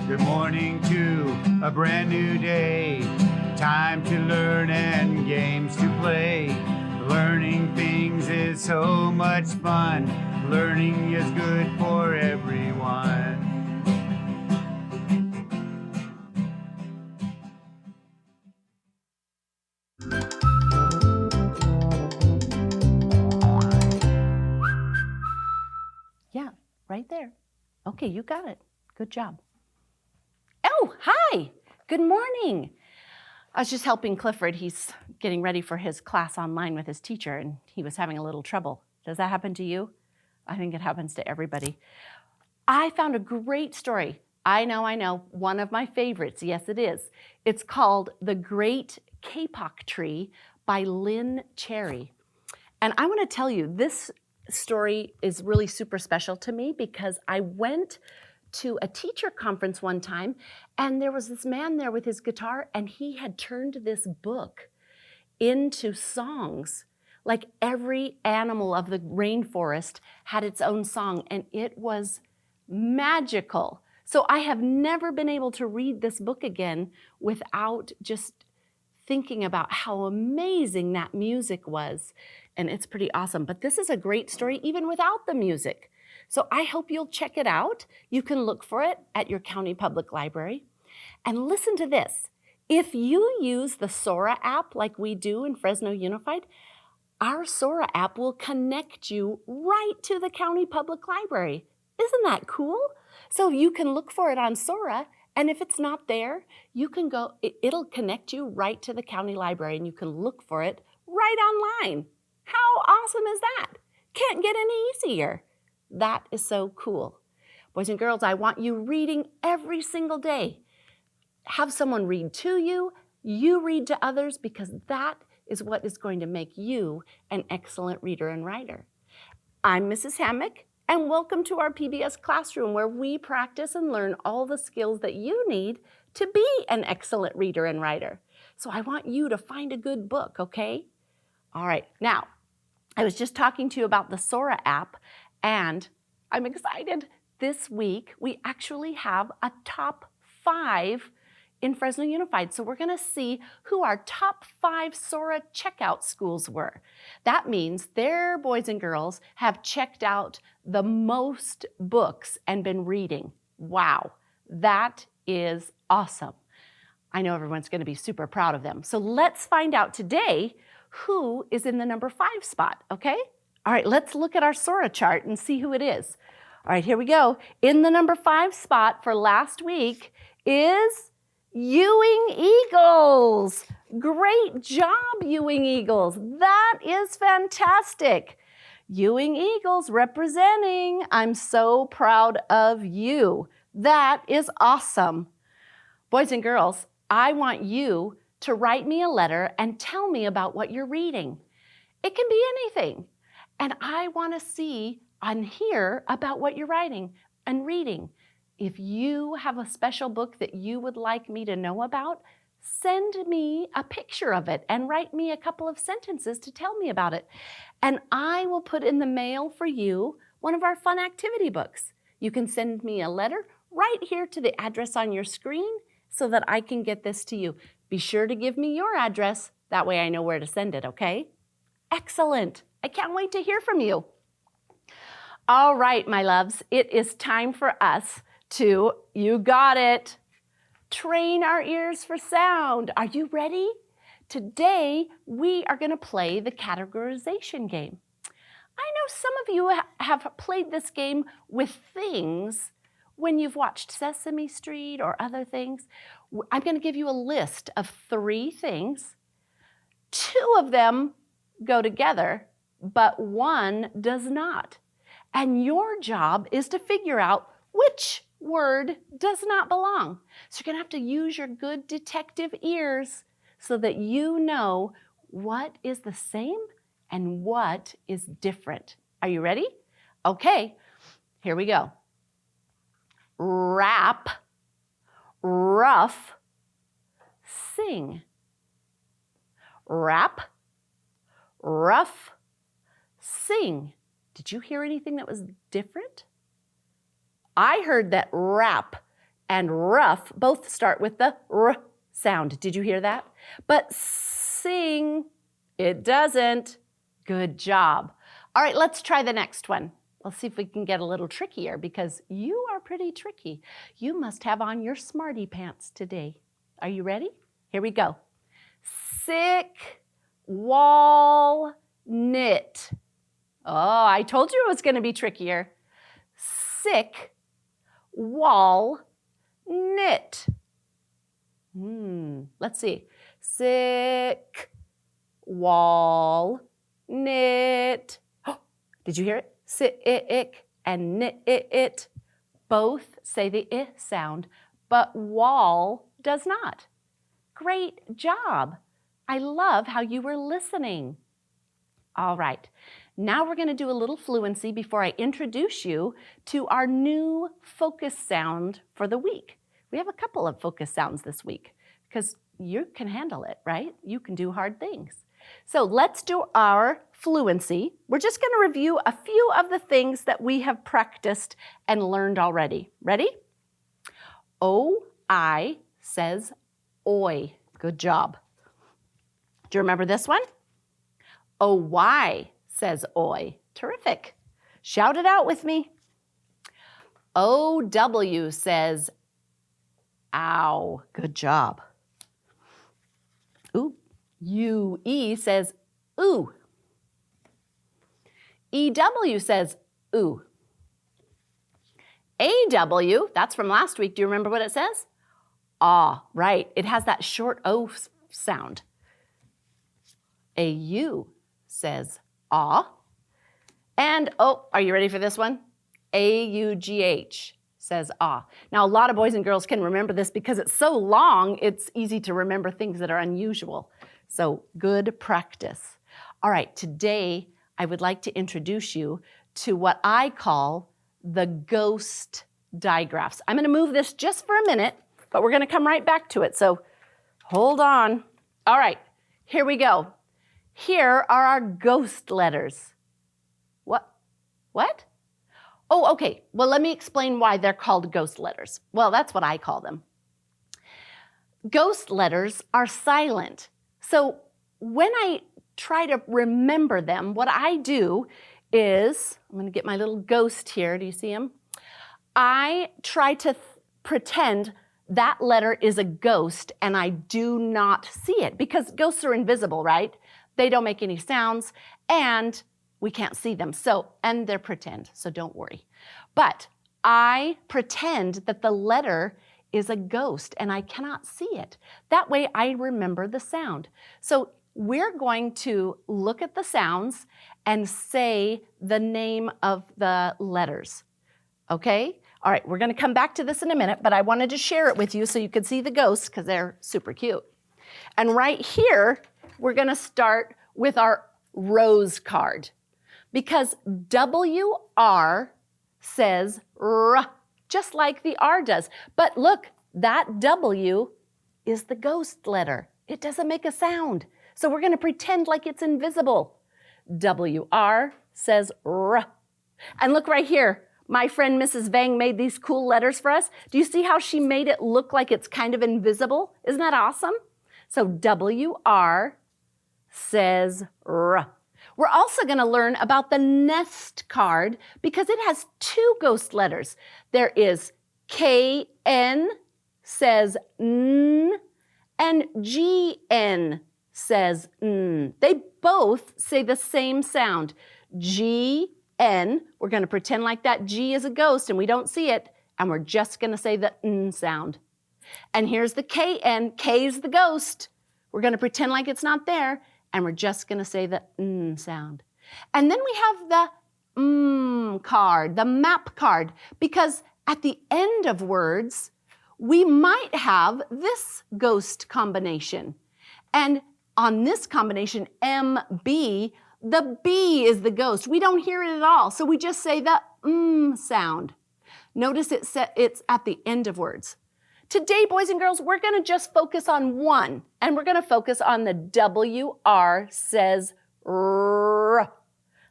Good morning to a brand new day. Time to learn and games to play. Learning things is so much fun. Learning is good for everyone. Yeah, right there. Okay, you got it. Good job. Oh, hi. Good morning. I was just helping Clifford. He's getting ready for his class online with his teacher, and he was having a little trouble. Does that happen to you? I think it happens to everybody. I found a great story. I know, one of my favorites. Yes, it is. It's called The Great Kapok Tree by Lynn Cherry. And I want to tell you, this story is really super special to me because I went to a teacher conference one time, and there was this man there with his guitar, and he had turned this book into songs. Like every animal of the rainforest had its own song, and it was magical. So I have never been able to read this book again without just thinking about how amazing that music was. And it's pretty awesome. But this is a great story even without the music. So I hope you'll check it out. You can look for it at your county public library. And listen to this. If you use the Sora app like we do in Fresno Unified, our Sora app will connect you right to the county public library. Isn't that cool? So you can look for it on Sora, and if it's not there, you can go, it'll connect you right to the county library, and you can look for it right online. How awesome is that? Can't get any easier. That is so cool. Boys and girls, I want you reading every single day. Have someone read to you, you read to others, because that is what is going to make you an excellent reader and writer. I'm Mrs. Hammock, and welcome to our PBS classroom where we practice and learn all the skills that you need to be an excellent reader and writer. So I want you to find a good book, okay? All right, now, I was just talking to you about the Sora app, and I'm excited. This week, we actually have a top 5 in Fresno Unified. So we're gonna see who our top 5 Sora checkout schools were. That means their boys and girls have checked out the most books and been reading. Wow, that is awesome. I know everyone's gonna be super proud of them. So let's find out today who is in the number 5 spot, okay? All right, let's look at our Sora chart and see who it is. All right, here we go. In the number 5 spot for last week is Ewing Eagles. Great job, Ewing Eagles. That is fantastic. Ewing Eagles representing. I'm so proud of you. That is awesome. Boys and girls, I want you to write me a letter and tell me about what you're reading. It can be anything. And I want to see and hear about what you're writing and reading. If you have a special book that you would like me to know about, send me a picture of it and write me a couple of sentences to tell me about it. And I will put in the mail for you one of our fun activity books. You can send me a letter right here to the address on your screen so that I can get this to you. Be sure to give me your address. That way I know where to send it, okay? Excellent. I can't wait to hear from you. All right, my loves, it is time for us to, you got it, train our ears for sound. Are you ready? Today, we are going to play the categorization game. I know some of you have played this game with things when you've watched Sesame Street or other things. I'm going to give you a list of 3 things. 2 of them go together, but 1 does not. And your job is to figure out which word does not belong. So you're going to have to use your good detective ears so that you know what is the same and what is different. Are you ready? Okay, here we go. Rap, rough, sing. Rap, rough, sing. Did you hear anything that was different? I heard that rap and rough both start with the R sound. Did you hear that? But sing, it doesn't. Good job. All right, let's try the next one. Let's see if we can get a little trickier because you are pretty tricky. You must have on your smarty pants today. Are you ready? Here we go. Sick, wall, knit. Oh, I told you it was going to be trickier. Sick, wall, knit. Let's see. Sick, wall, knit. Did you hear it? Sick and knit. Both say the I sound, but wall does not. Great job. I love how you were listening. All right, now we're going to do a little fluency before I introduce you to our new focus sound for the week. We have a couple of focus sounds this week because you can handle it, right? You can do hard things. So let's do our fluency. We're just going to review a few of the things that we have practiced and learned already. Ready? O-I says oi. Good job. Do you remember this one? O-Y says oi. Terrific. Shout it out with me. O-W says ow. Good job. Ooh. U-E says ooh. E-W says ooh. A-W, that's from last week. Do you remember what it says? Ah, right. It has that short O sound. A-U says ah. And, oh, are you ready for this one? A-U-G-H says ah. Now, a lot of boys and girls can remember this because it's so long, it's easy to remember things that are unusual. So, good practice. All right, today I would like to introduce you to what I call the ghost digraphs. I'm going to move this just for a minute, but we're going to come right back to it. So, hold on. All right, here we go. Here are our ghost letters. What? Oh, okay. Well, let me explain why they're called ghost letters. Well, that's what I call them. Ghost letters are silent. So when I try to remember them, what I do is, I'm going to get my little ghost here. Do you see him? I try to pretend that letter is a ghost and I do not see it because ghosts are invisible, right? They don't make any sounds and we can't see them. So, and they're pretend, so don't worry. But I pretend that the letter is a ghost and I cannot see it. That way I remember the sound. So we're going to look at the sounds and say the name of the letters. Okay? All right, we're going to come back to this in a minute, but I wanted to share it with you so you could see the ghosts because they're super cute. And right here, we're going to start with our rose card because W-R says R, just like the R does. But look, that W is the ghost letter. It doesn't make a sound. So we're going to pretend like it's invisible. W-R says R. And look right here. My friend Mrs. Vang made these cool letters for us. Do you see how she made it look like it's kind of invisible? Isn't that awesome? So W-R says R. We're also going to learn about the nest card because it has two ghost letters. There is K-N says N and G-N says N. They both say the same sound. G-N, we're going to pretend like that G is a ghost and we don't see it, and we're just going to say the N sound. And here's the K-N, K is the ghost. We're going to pretend like it's not there, and we're just going to say the N sound. And then we have the card, the map card, because at the end of words, we might have this ghost combination. And on this combination, MB, the B is the ghost. We don't hear it at all, so we just say the sound. Notice it's at the end of words. Today, boys and girls, we're going to just focus on one, and we're going to focus on the W-R says R,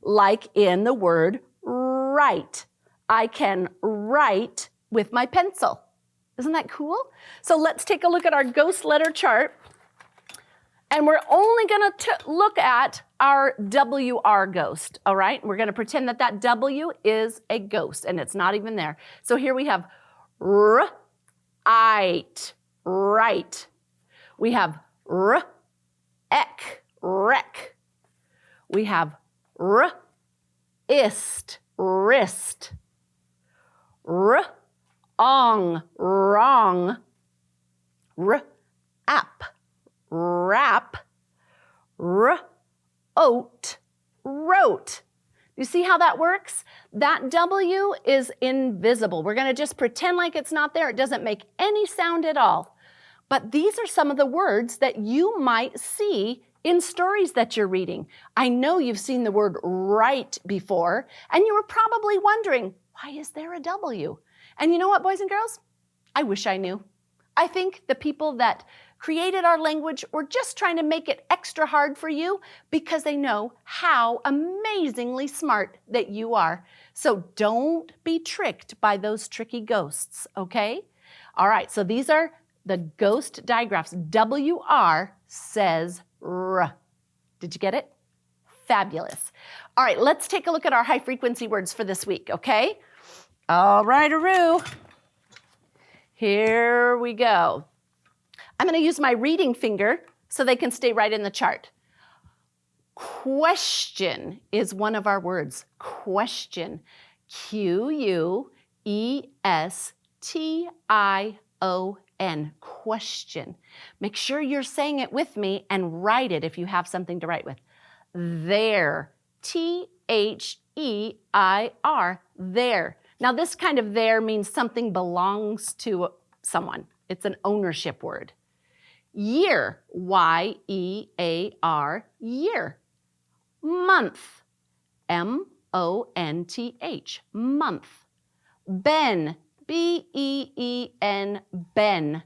like in the word write. I can write with my pencil. Isn't that cool? So let's take a look at our ghost letter chart. And we're only going to look at our WR ghost, all right? We're going to pretend that that W is a ghost, and it's not even there. So here we have right. We have wreck. We have wrist. Wrong. Wrap, wrote. You see how that works? That W is invisible. We're going to just pretend like it's not there. It doesn't make any sound at all. But these are some of the words that you might see in stories that you're reading. I know you've seen the word right before, and you were probably wondering, why is there a W? And you know what, boys and girls? I wish I knew. I think the people that created our language were just trying to make it extra hard for you because they know how amazingly smart that you are. So don't be tricked by those tricky ghosts, okay? All right, so these are the ghost digraphs. WR says R. Did you get it? Fabulous. All right, let's take a look at our high frequency words for this week, okay? All right-a-roo. Here we go. I'm going to use my reading finger so they can stay right in the chart. Question is one of our words. Question. Q-U-E-S-T-I-O-N. Question. Make sure you're saying it with me and write it if you have something to write with. There. T-H-E-I-R. There. Now this kind of there means something belongs to someone. It's an ownership word. Year, Y-E-A-R, year. Month, M-O-N-T-H, month. Ben, B-E-E-N, Ben.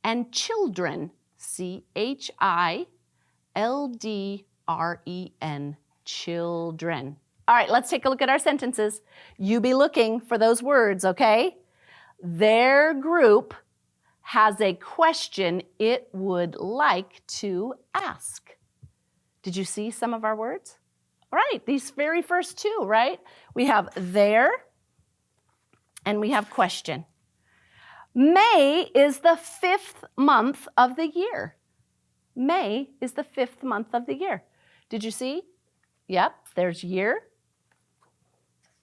And children, C-H-I-L-D-R-E-N, children. All right, let's take a look at our sentences. You be looking for those words, okay? Their group has a question it would like to ask. Did you see some of our words? All right, these very first two, right? We have there and we have question. May is the 5th month of the year. May is the 5th month of the year. Did you see? Yep, there's year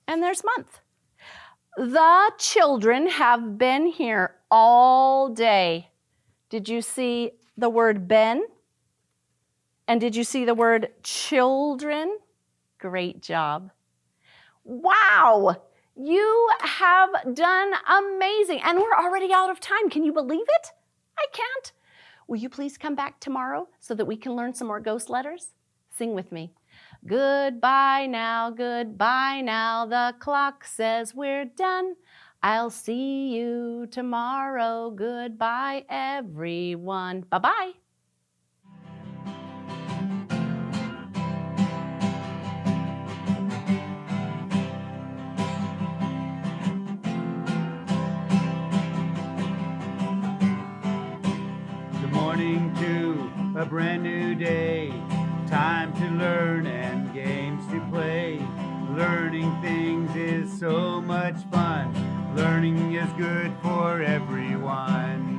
and there's month. The children have been here all day. Did you see the word been? And did you see the word children? Great job. Wow, you have done amazing. And we're already out of time. Can you believe it? I can't. Will you please come back tomorrow so that we can learn some more ghost letters? Sing with me. Goodbye now, the clock says we're done. I'll see you tomorrow. Goodbye, everyone. Bye-bye. Good morning to a brand new day. Time to learn and games to play. Learning things is so much fun. Learning is good for everyone.